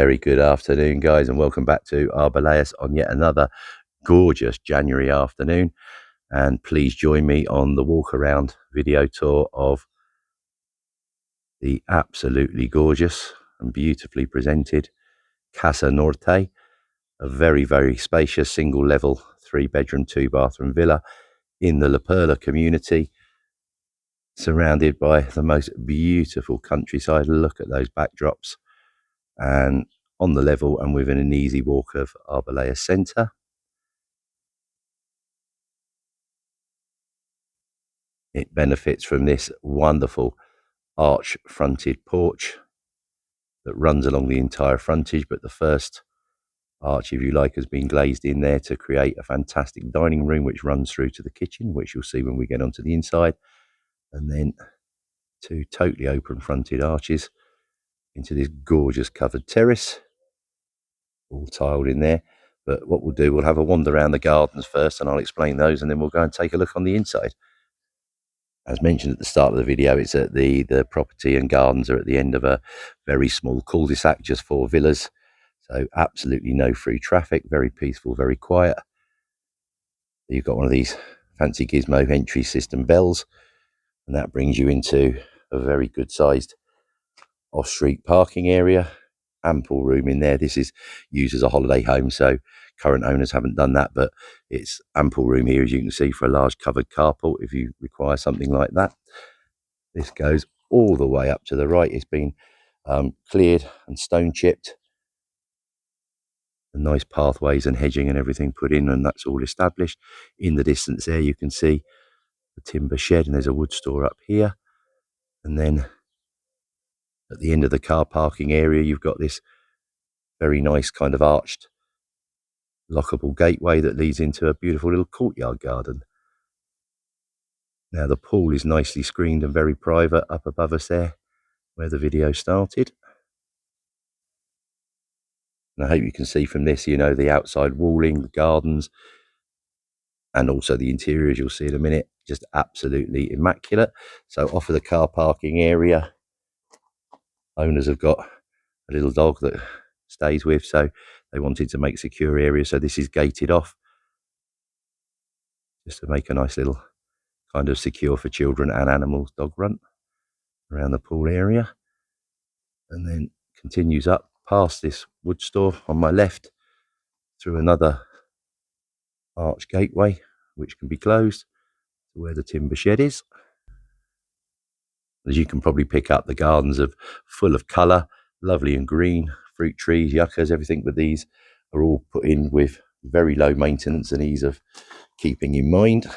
Very good afternoon, guys, and welcome back to Arboleas on yet another gorgeous January afternoon. And please join me on the walk around video tour of the absolutely gorgeous and beautifully presented Casa Norte, a very, very spacious single level 3-bedroom, 2-bathroom villa in the Perla community, surrounded by the most beautiful countryside. Look at those backdrops, and on the level and within an easy walk of Arboleas Cinta. It benefits from this wonderful arch fronted porch that runs along the entire frontage, but the first arch, if you like, has been glazed in there to create a fantastic dining room which runs through to the kitchen, which you'll see when we get onto the inside, and then two totally open fronted arches into this gorgeous covered terrace, all tiled in there. But what we'll do, we'll have a wander around the gardens first and I'll explain those, and then we'll go and take a look on the inside. As mentioned at the start of the video, it's at the property and gardens are at the end of a very small cul-de-sac, just 4 villas. So absolutely no through traffic, very peaceful, very quiet. You've got one of these fancy gizmo entry system bells, and that brings you into a very good sized off-street parking area. Ample room in there. This is used as a holiday home, so current owners haven't done that, but it's ample room here, as you can see, for a large covered carport if you require something like that. This goes all the way up to the right. It's been cleared and stone chipped, and nice pathways and hedging and everything put in, and that's all established. In the distance there you can see the timber shed, and there's a wood store up here, and then at the end of the car parking area you've got this very nice kind of arched lockable gateway that leads into a beautiful little courtyard garden. Now the pool is nicely screened and very private up above us there where the video started. And I hope you can see from this, you know, the outside walling, the gardens, and also the interior, as you'll see in a minute, just absolutely immaculate. So off of the car parking area, owners have got a little dog that stays with, so they wanted to make secure areas, so this is gated off just to make a nice little kind of secure for children and animals dog run around the pool area, and then continues up past this wood store on my left through another arch gateway which can be closed to where the timber shed is. As you can probably pick up, the gardens are full of colour, lovely and green, fruit trees, yuccas, everything, but these are all put in with very low maintenance and ease of keeping in mind.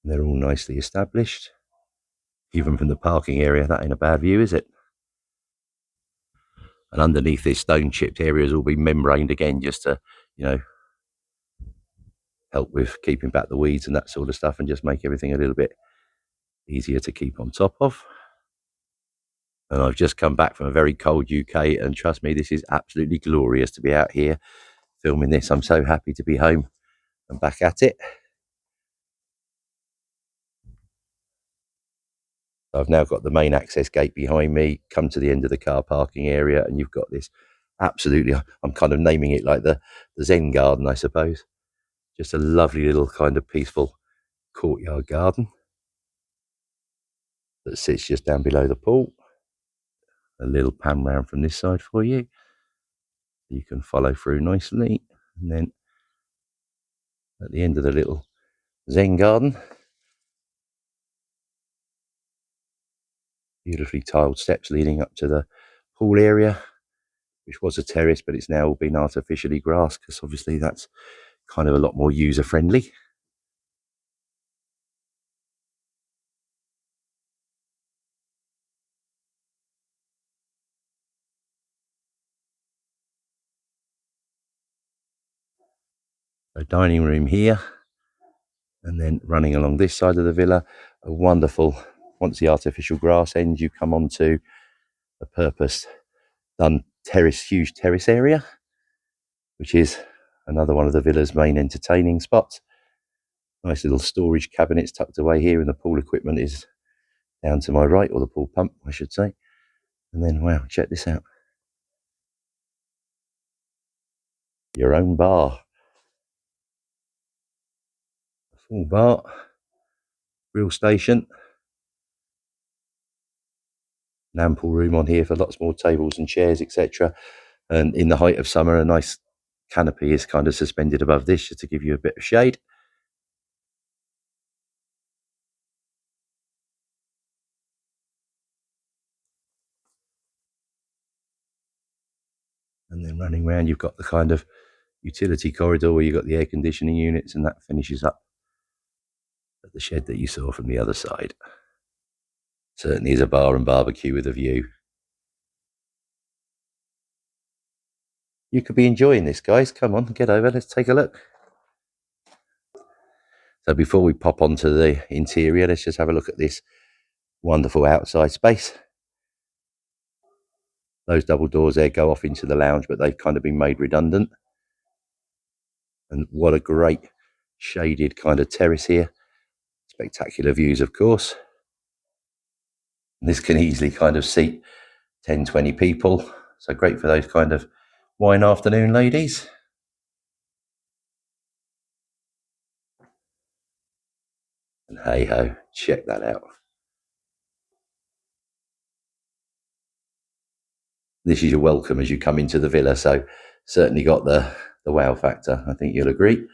They're all nicely established. Even from the parking area, that ain't a bad view, is it? And underneath this stone chipped area has all been membraned again, just to, you know, help with keeping back the weeds and that sort of stuff, and just make everything a little bit easier to keep on top of. And I've just come back from a very cold UK, and trust me, this is absolutely glorious to be out here filming this. I'm so happy to be home and back at it. I've now got the main access gate behind me, come to the end of the car parking area, and you've got this absolutely, I'm kind of naming it like the Zen garden, I suppose. Just a lovely little kind of peaceful courtyard garden that sits just down below the pool. A little pan round from this side for you. You can follow through nicely, and then at the end of the little Zen garden, beautifully tiled steps leading up to the pool area, which was a terrace, but it's now been artificially grassed because obviously that's kind of a lot more user friendly. A dining room here, and then running along this side of the villa, a wonderful, once the artificial grass ends, you come onto a purpose done terrace, huge terrace area, which is another one of the villa's main entertaining spots. Nice little storage cabinets tucked away here, and the pool equipment is down to my right, or the pool pump I should say. And then, wow, check this out. Your own bar. A full bar, grill station. An ample room on here for lots more tables and chairs, etc. And in the height of summer, a nice canopy is kind of suspended above this just to give you a bit of shade. And then running around, you've got the kind of utility corridor where you've got the air conditioning units, and that finishes up at the shed that you saw from the other side. Certainly is a bar and barbecue with a view. You could be enjoying this, guys. Come on, get over, let's take a look. So before we pop onto the interior, let's just have a look at this wonderful outside space. Those double doors there go off into the lounge, but they've kind of been made redundant. And what a great shaded kind of terrace here. Spectacular views, of course. And this can easily kind of seat 10, 20 people. So great for those kind of wine afternoon ladies. And hey ho, check that out. This is your welcome as you come into the villa. So certainly got the wow factor. I think you'll agree.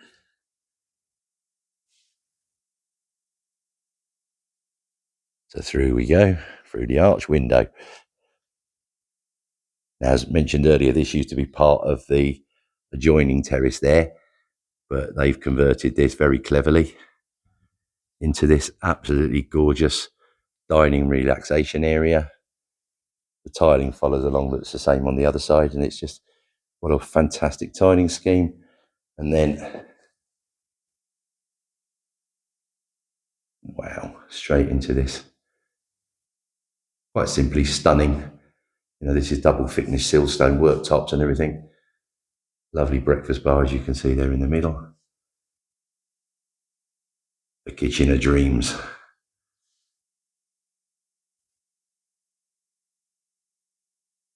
So through we go, through the arch window. Now, as mentioned earlier, this used to be part of the adjoining terrace there, but they've converted this very cleverly into this absolutely gorgeous dining relaxation area. The tiling follows along, looks the same on the other side, and it's just what a fantastic tiling scheme. And then, wow, straight into this. Quite simply stunning. You know, this is double thickness siltstone worktops and everything. Lovely breakfast bar, as you can see there in the middle. The kitchen of dreams.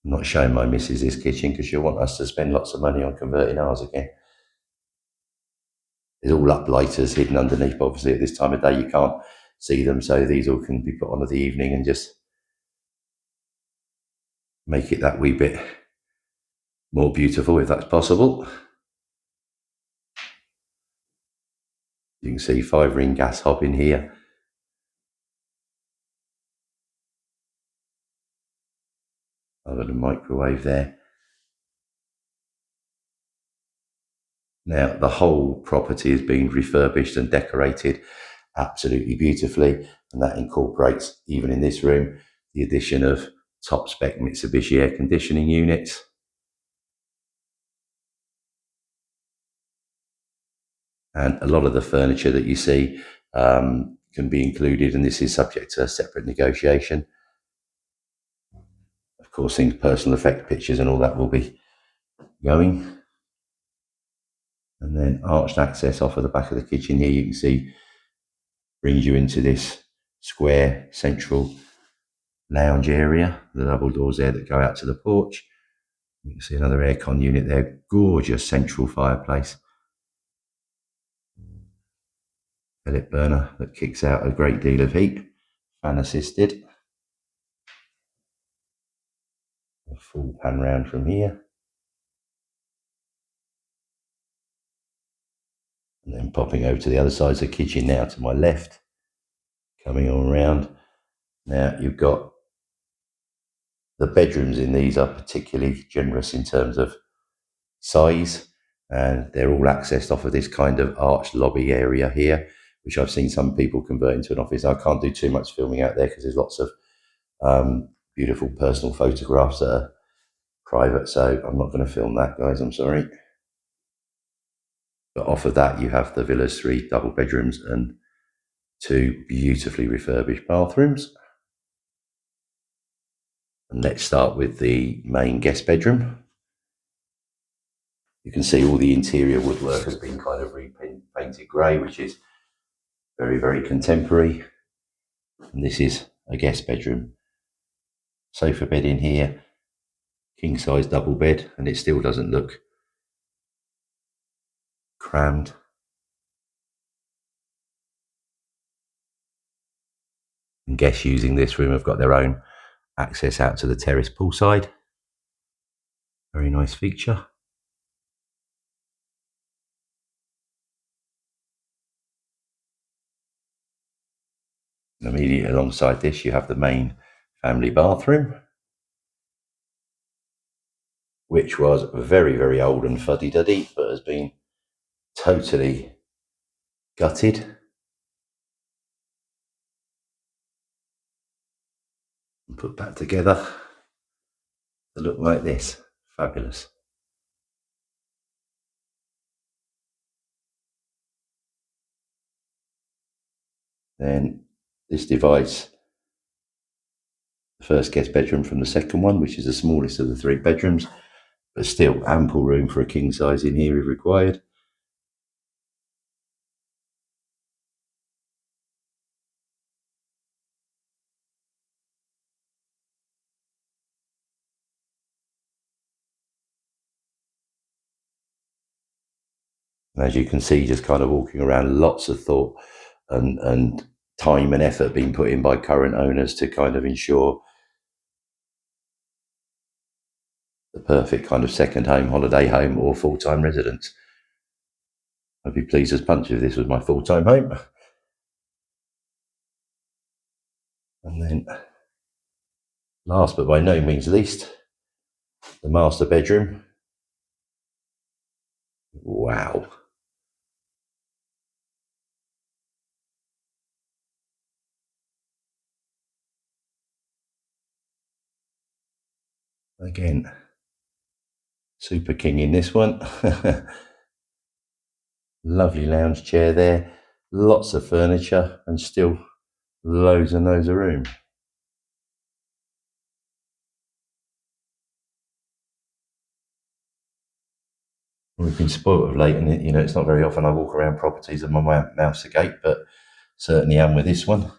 I'm not showing my missus this kitchen because she'll want us to spend lots of money on converting ours again. There's all uplighters hidden underneath. Obviously, at this time of day, you can't see them, so these all can be put on at the evening and just make it that wee bit more beautiful, if that's possible. You can see 5-ring gas hob in here. I've got a microwave there. Now, the whole property has been refurbished and decorated absolutely beautifully, and that incorporates, even in this room, the addition of top spec Mitsubishi air conditioning units. And a lot of the furniture that you see can be included, and this is subject to a separate negotiation. Of course, things, personal effect pictures and all that will be going. And then arched access off of the back of the kitchen here, you can see, brings you into this square central lounge area. The double doors there that go out to the porch. You can see another aircon unit there. Gorgeous central fireplace. Pellet burner that kicks out a great deal of heat. Fan assisted. A full pan round from here. And then popping over to the other side of the kitchen now to my left. Coming all around. Now you've got the bedrooms in these are particularly generous in terms of size, and they're all accessed off of this kind of arched lobby area here, which I've seen some people convert into an office. I can't do too much filming out there because there's lots of beautiful personal photographs that are private, so I'm not going to film that, guys, I'm sorry. But off of that, you have the villa's 3 double bedrooms and 2 beautifully refurbished bathrooms. And let's start with the main guest bedroom. You can see all the interior woodwork has been kind of repainted grey, which is very, very contemporary. And this is a guest bedroom. sofa bed in here, king size double bed, and it still doesn't look crammed. And guests using this room have got their own access out to the terrace poolside. Very nice feature. And immediately alongside this, you have the main family bathroom, which was very, very old and fuddy-duddy, but has been totally gutted and put back together to look like this. Fabulous. Then this divides the first guest bedroom from the second one, which is the smallest of the 3 bedrooms, but still ample room for a king size in here if required. And as you can see, just kind of walking around, lots of thought and time and effort being put in by current owners to kind of ensure the perfect kind of second home, holiday home, or full-time residence. I'd be pleased as punch if this was my full-time home. And then, last but by no means least, the master bedroom. Wow. Again, super king in this one. Lovely lounge chair there, lots of furniture, and still loads and loads of room. We've been spoilt of late, and it's not very often I walk around properties and my mouth's agape, but certainly am with this one.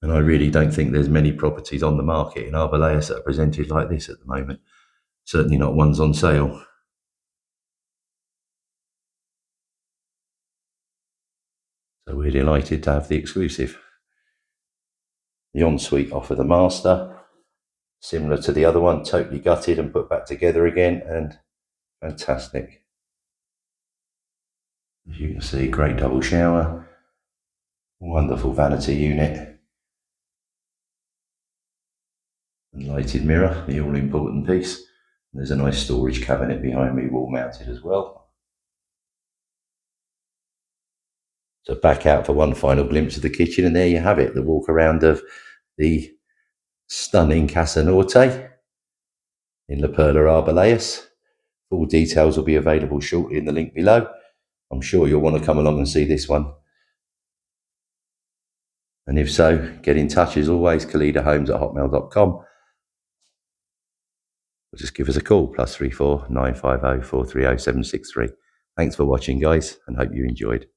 And I really don't think there's many properties on the market in Arboleas that are presented like this at the moment. Certainly not ones on sale. So we're delighted to have the exclusive. The ensuite off of the master, similar to the other one, totally gutted and put back together again, and fantastic. As you can see, great double shower, wonderful vanity unit, and lighted mirror, the all-important piece. There's a nice storage cabinet behind me, wall mounted as well. So back out for one final glimpse of the kitchen, and there you have it, the walk around of the stunning Casa Norte in La Perla, Arboleas. Full details will be available shortly in the link below. I'm sure you'll want to come along and see this one. And if so, get in touch as always, khalidahomes@hotmail.com. Or just give us a call, +34 950 430 763. Thanks for watching, guys, and hope you enjoyed.